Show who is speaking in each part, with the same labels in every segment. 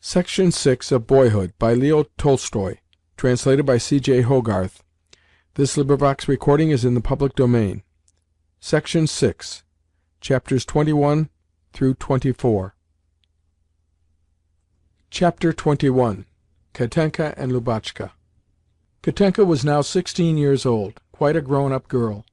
Speaker 1: Section 6 of Boyhood, by Leo Tolstoy, translated by C.J. Hogarth. This recording is in the public domain. Section 6, Chapters 21 through 24. Chapter 21. Katenka and Lubotshka. Katenka was now 16 years old, quite a grown-up girl,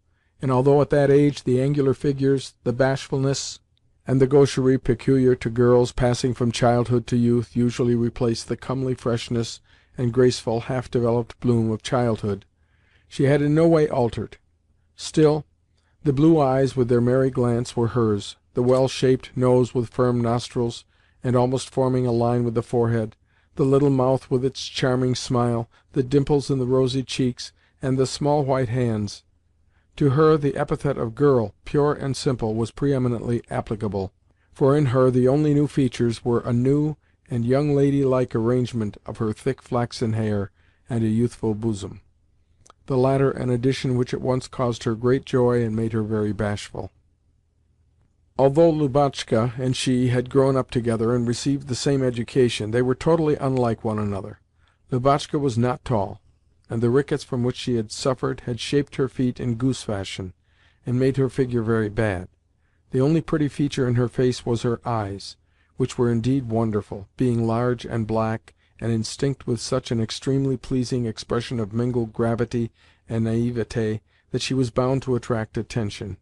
Speaker 1: and although at that age the angular figures, the bashfulness, and the gaucherie peculiar to girls passing from childhood to youth usually replace the comely freshness and graceful, half-developed bloom of childhood, she had in no way altered. Still, the blue eyes with their merry glance were hers, the well-shaped nose with firm nostrils and almost forming a line with the forehead, the little mouth with its charming smile, the dimples in the rosy cheeks, and the small white hands. To her the epithet of girl, pure and simple, was preeminently applicable, for in her the only new features were a new and young lady-like arrangement of her thick flaxen hair and a youthful bosom, the latter an addition which at once caused her great joy and made her very bashful. Although Lubotshka and she had grown up together and received the same education, they were totally unlike one another. Lubotshka was not tall, and the rickets from which she had suffered had shaped her feet in goose fashion, and made her figure very bad. The only pretty feature in her face was her eyes, which were indeed wonderful, being large and black, and instinct with such an extremely pleasing expression of mingled gravity and naivete that she was bound to attract attention.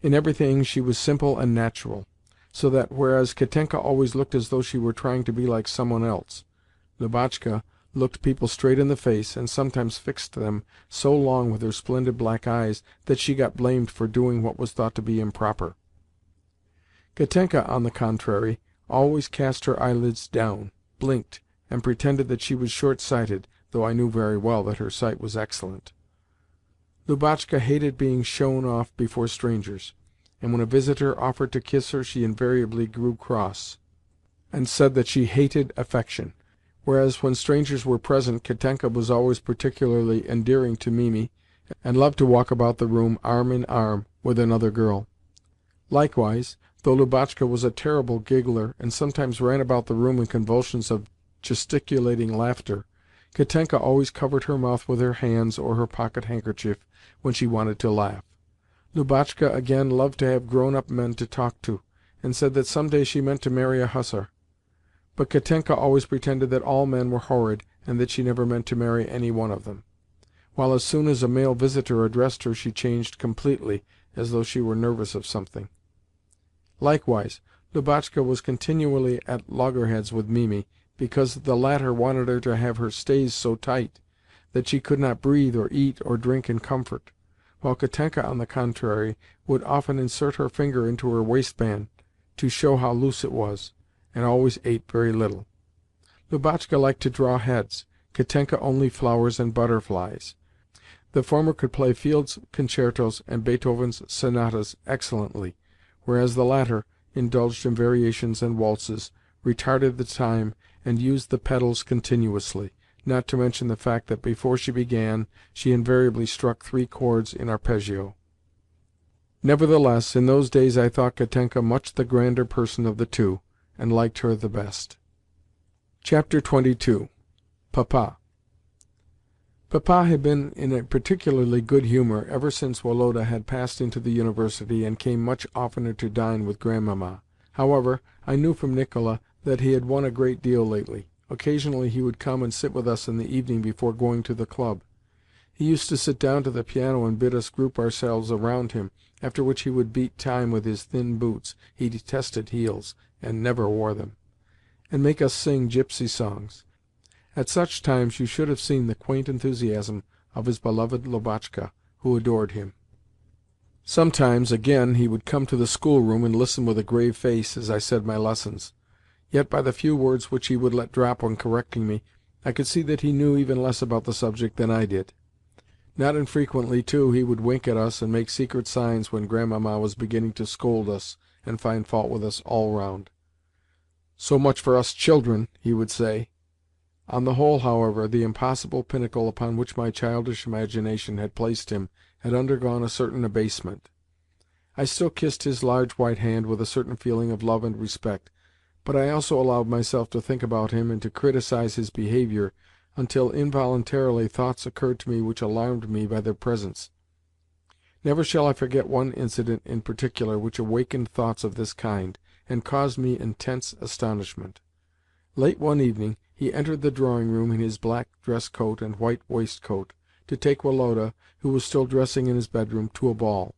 Speaker 1: In everything she was simple and natural, so that, whereas Katenka always looked as though she were trying to be like someone else, Lubotshka looked people straight in the face, and sometimes fixed them so long with her splendid black eyes that she got blamed for doing what was thought to be improper. Katenka, on the contrary, always cast her eyelids down, blinked, and pretended that she was short-sighted, though I knew very well that her sight was excellent. Lubotshka hated being shown off before strangers, and when a visitor offered to kiss her she invariably grew cross, and said that she hated affection, whereas when strangers were present Katenka was always particularly endearing to Mimi, and loved to walk about the room arm in arm with another girl. Likewise, though Lubotshka was a terrible giggler, and sometimes ran about the room in convulsions of gesticulating laughter, Katenka always covered her mouth with her hands or her pocket-handkerchief when she wanted to laugh. Lubotshka again loved to have grown-up men to talk to, and said that some day she meant to marry a hussar. But Katenka always pretended that all men were horrid, and that she never meant to marry any one of them, while as soon as a male visitor addressed her she changed completely, as though she were nervous of something. Likewise, Lubotshka was continually at loggerheads with Mimi, because the latter wanted her to have her stays so tight that she could not breathe or eat or drink in comfort, while Katenka, on the contrary, would often insert her finger into her waistband to show how loose it was, and always ate very little. Lubotshka liked to draw heads, Katenka only flowers and butterflies. The former could play Field's concertos and Beethoven's sonatas excellently, whereas the latter indulged in variations and waltzes, retarded the time, and used the pedals continuously, not to mention the fact that before she began she invariably struck 3 chords in arpeggio. Nevertheless, in those days I thought Katenka much the grander person of the two, and liked her the best. Chapter 22. Papa. Papa had been in a particularly good humour ever since Woloda had passed into the University, and came much oftener to dine with Grandmamma. However, I knew from Nicola that he had won a great deal lately. Occasionally he would come and sit with us in the evening before going to the club. He used to sit down to the piano and bid us group ourselves around him, after which he would beat time with his thin boots (he detested heels, and never wore them), and make us sing gypsy songs. At such times you should have seen the quaint enthusiasm of his beloved Lubotshka, who adored him. Sometimes, again, he would come to the schoolroom and listen with a grave face as I said my lessons. Yet by the few words which he would let drop when correcting me, I could see that he knew even less about the subject than I did. Not infrequently, too, he would wink at us and make secret signs when Grandmamma was beginning to scold us and find fault with us all round. "So much for us children," he would say. On the whole, however, the impossible pinnacle upon which my childish imagination had placed him had undergone a certain abasement. I still kissed his large white hand with a certain feeling of love and respect, but I also allowed myself to think about him and to criticize his behaviour, until involuntarily thoughts occurred to me which alarmed me by their presence. Never shall I forget one incident in particular which awakened thoughts of this kind, and caused me intense astonishment. Late one evening he entered the drawing-room in his black dress-coat and white waistcoat, to take Woloda, who was still dressing in his bedroom, to a ball.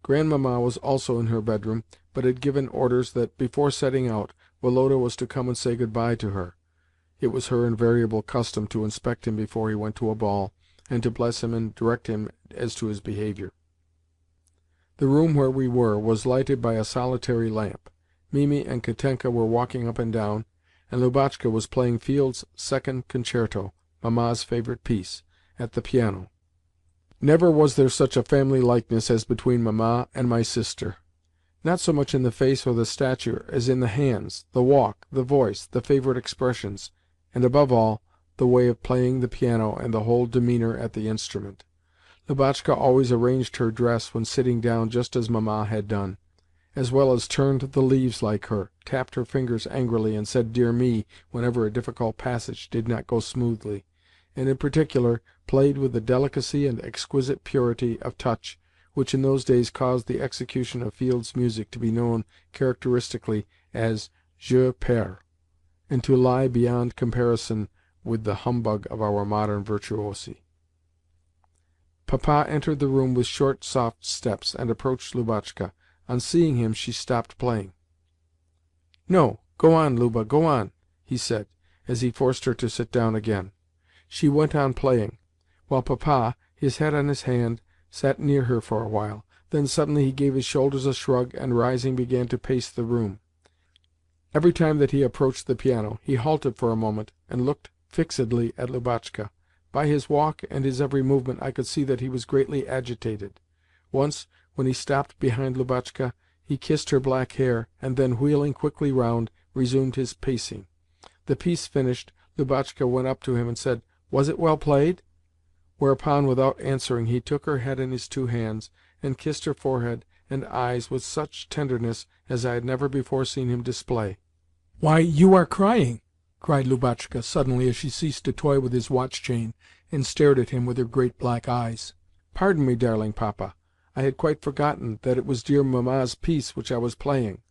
Speaker 1: Grandmamma was also in her bedroom, but had given orders that, before setting out, Woloda was to come and say good-bye to her. It was her invariable custom to inspect him before he went to a ball, and to bless him and direct him as to his behaviour. The room where we were was lighted by a solitary lamp. Mimi and Katenka were walking up and down, and Lubotshka was playing Field's Second Concerto, Mamma's favourite piece, at the piano. Never was there such a family likeness as between Mamma and my sister. Not so much in the face or the stature as in the hands, the walk, the voice, the favourite expressions, and, above all, the way of playing the piano and the whole demeanour at the instrument. Lubotshka always arranged her dress when sitting down just as Mamma had done, as well as turned the leaves like her, tapped her fingers angrily, and said "Dear me" whenever a difficult passage did not go smoothly, and, in particular, played with the delicacy and exquisite purity of touch which in those days caused the execution of Field's music to be known characteristically as jeu perds, and to lie beyond comparison with the humbug of our modern virtuosi. Papa entered the room with short, soft steps, and approached Lubotshka. On seeing him, she stopped playing. "No, go on, Luba, go on," he said, as he forced her to sit down again. She went on playing, while Papa, his head on his hand, sat near her for a while. Then suddenly he gave his shoulders a shrug, and, rising, began to pace the room. Every time that he approached the piano, he halted for a moment, and looked fixedly at Lubotshka. By his walk and his every movement I could see that he was greatly agitated. Once, when he stopped behind Lubotshka, he kissed her black hair, and then, wheeling quickly round, resumed his pacing. The piece finished, Lubotshka went up to him and said, "Was it well played?" Whereupon, without answering, he took her head in his two hands, and kissed her forehead and eyes with such tenderness as I had never before seen him display. "Why, you are crying!" cried Lubotshka suddenly, as she ceased to toy with his watch-chain, and stared at him with her great black eyes. "Pardon me, darling Papa. I had quite forgotten that it was dear Mamma's piece which I was playing."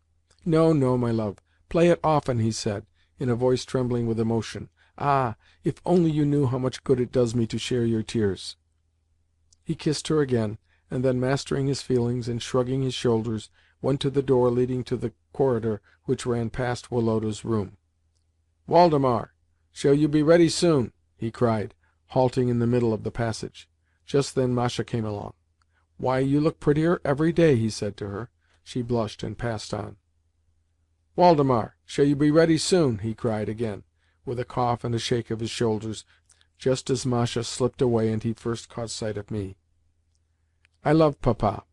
Speaker 1: "No, no, my love. Play it often," he said, in a voice trembling with emotion. "Ah, if only you knew how much good it does me to share your tears!" He kissed her again, and then, mastering his feelings and shrugging his shoulders, went to the door leading to the corridor which ran past Woloda's room. "Waldemar, shall you be ready soon?" he cried, halting in the middle of the passage. Just then Masha came along. "Why, you look prettier every day," he said to her. She blushed and passed on. "Waldemar, shall you be ready soon?" he cried again, with a cough and a shake of his shoulders, just as Masha slipped away and he first caught sight of me. I love Papa,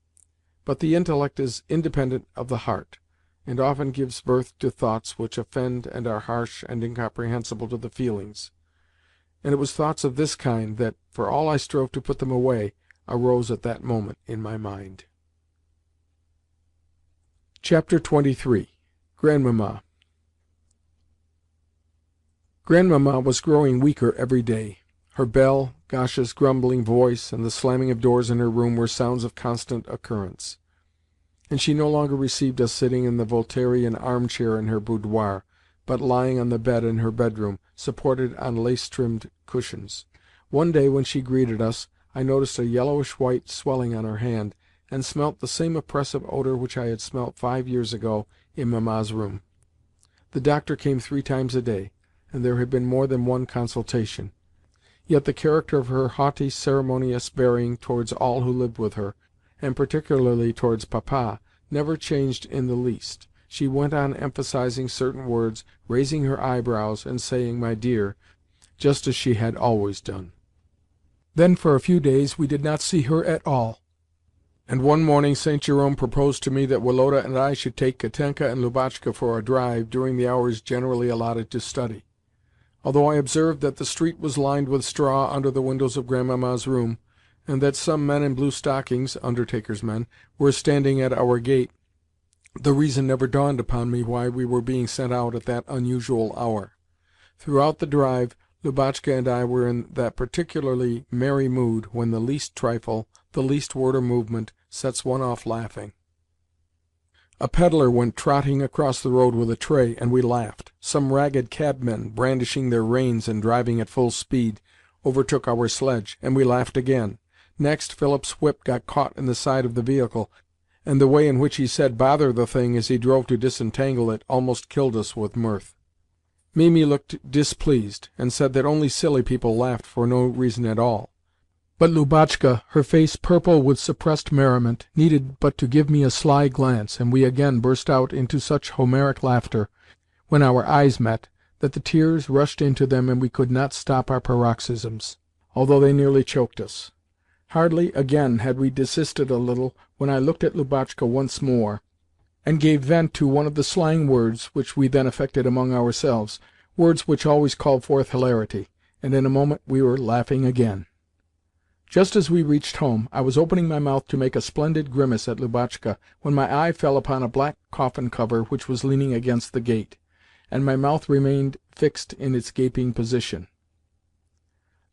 Speaker 1: but the intellect is independent of the heart, and often gives birth to thoughts which offend and are harsh and incomprehensible to the feelings. And it was thoughts of this kind that, for all I strove to put them away, arose at that moment in my mind. Chapter 23. Grandmamma. Grandmamma was growing weaker every day. Her bell, Gasha's grumbling voice, and the slamming of doors in her room were sounds of constant occurrence, and she no longer received us sitting in the Voltairian armchair in her boudoir, but lying on the bed in her bedroom, supported on lace-trimmed cushions. One day, when she greeted us, I noticed a yellowish-white swelling on her hand, and smelt the same oppressive odour which I had smelt 5 years ago in Mamma's room. The doctor came 3 times a day, and there had been more than one consultation. Yet the character of her haughty, ceremonious bearing towards all who lived with her, and particularly towards Papa, never changed in the least. She went on emphasizing certain words, raising her eyebrows, and saying "my dear," just as she had always done. Then for a few days we did not see her at all, and one morning St. Jerome proposed to me that Woloda and I should take Katenka and Lubotshka for a drive during the hours generally allotted to study. Although I observed that the street was lined with straw under the windows of Grandmamma's room, and that some men in blue stockings, undertakers' men, were standing at our gate, The reason never dawned upon me why we were being sent out at that unusual hour. Throughout the drive, Lubotshka and I were in that particularly merry mood when the least trifle, the least word or movement, sets one off laughing. A pedlar went trotting across the road with a tray, and we laughed. Some ragged cabmen, brandishing their reins and driving at full speed, overtook our sledge, and we laughed again. Next, Philip's whip got caught in the side of the vehicle, and the way in which he said "bother the thing" as he drove to disentangle it almost killed us with mirth. Mimi looked displeased, and said that only silly people laughed for no reason at all. But Lubotshka, her face purple with suppressed merriment, needed but to give me a sly glance, and we again burst out into such Homeric laughter, when our eyes met, that the tears rushed into them and we could not stop our paroxysms, although they nearly choked us. Hardly, again, had we desisted a little, when I looked at Lubotshka once more, and gave vent to one of the slang words which we then affected among ourselves, words which always called forth hilarity, and in a moment we were laughing again. Just as we reached home, I was opening my mouth to make a splendid grimace at Lubotshka, when my eye fell upon a black coffin-cover which was leaning against the gate, and my mouth remained fixed in its gaping position.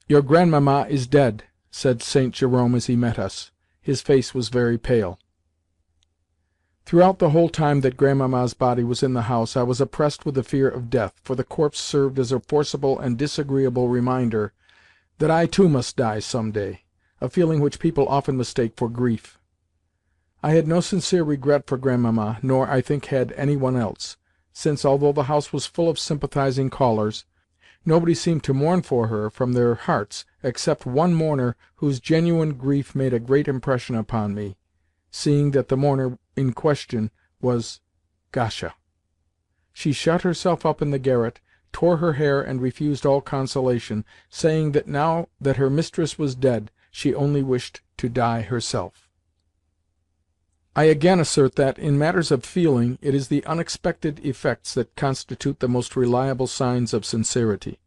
Speaker 1: "Your Grandmamma is dead," said St. Jerome as he met us. His face was very pale. Throughout the whole time that Grandmamma's body was in the house, I was oppressed with the fear of death, for the corpse served as a forcible and disagreeable reminder that I too must die some day, a feeling which people often mistake for grief. I had no sincere regret for Grandmamma, nor, I think, had any one else, since, although the house was full of sympathizing callers, nobody seemed to mourn for her from their hearts, except one mourner whose genuine grief made a great impression upon me, seeing that the mourner in question was Gasha. She shut herself up in the garret, tore her hair, and refused all consolation, saying that now that her mistress was dead, she only wished to die herself. I again assert that, in matters of feeling, it is the unexpected effects that constitute the most reliable signs of sincerity.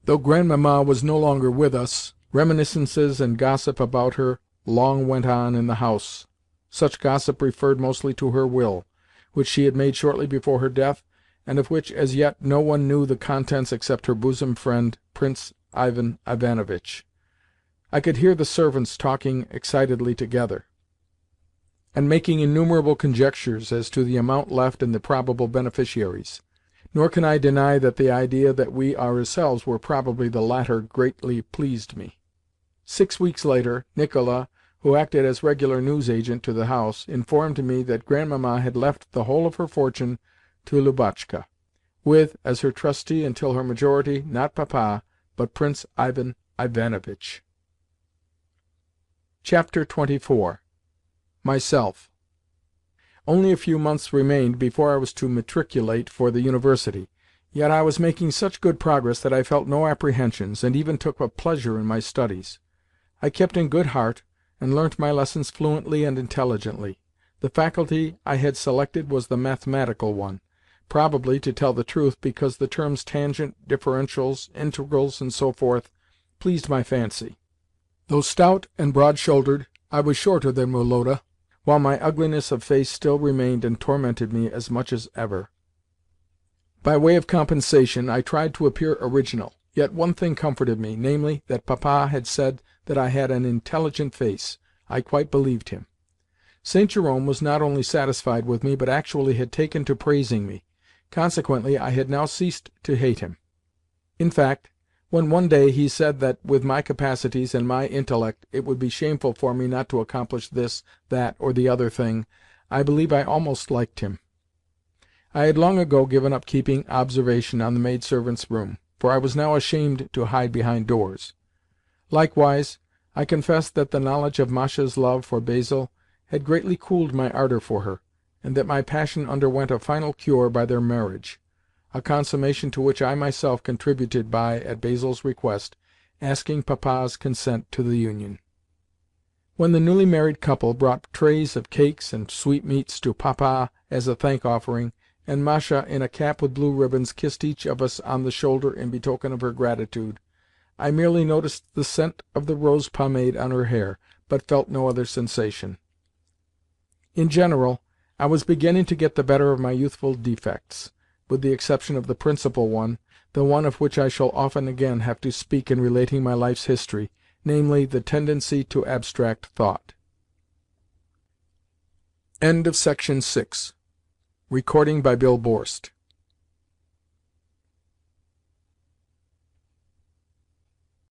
Speaker 1: Though Grandmamma was no longer with us, reminiscences and gossip about her long went on in the house. Such gossip referred mostly to her will, which she had made shortly before her death, and of which as yet no one knew the contents except her bosom friend, Prince Ivan Ivanovitch. I could hear the servants talking excitedly together, and making innumerable conjectures as to the amount left and the probable beneficiaries. Nor can I deny that the idea that we ourselves were probably the latter greatly pleased me. 6 weeks later, Nicola, who acted as regular news-agent to the house, informed me that Grandmamma had left the whole of her fortune to Lubotshka, with, as her trustee until her majority, not Papa, but Prince Ivan Ivanovitch. Chapter 24. Myself. Only a few months remained before I was to matriculate for the University, yet I was making such good progress that I felt no apprehensions, and even took a pleasure in my studies. I kept in good heart, and learnt my lessons fluently and intelligently. The faculty I had selected was the mathematical one, probably, to tell the truth, because the terms tangent, differentials, integrals, and so forth, pleased my fancy. Though stout and broad-shouldered, I was shorter than Woloda, while my ugliness of face still remained and tormented me as much as ever. By way of compensation, I tried to appear original, yet one thing comforted me, namely, that Papa had said that I had an intelligent face. I quite believed him. St. Jerome was not only satisfied with me, but actually had taken to praising me. Consequently, I had now ceased to hate him. In fact, when one day he said that, with my capacities and my intellect, it would be shameful for me not to accomplish this, that, or the other thing, I believe I almost liked him. I had long ago given up keeping observation on the maidservants' room, for I was now ashamed to hide behind doors. Likewise, I confess that the knowledge of Masha's love for Basil had greatly cooled my ardour for her, and that my passion underwent a final cure by their marriage, a consummation to which I myself contributed by, at Basil's request, asking Papa's consent to the union. When the newly married couple brought trays of cakes and sweetmeats to Papa as a thank-offering, and Masha, in a cap with blue ribbons, kissed each of us on the shoulder in betoken of her gratitude, I merely noticed the scent of the rose pomade on her hair, but felt no other sensation. In general, I was beginning to get the better of my youthful defects, with the exception of the principal one, the one of which I shall often again have to speak in relating my life's history, namely, the tendency to abstract thought. Section 7.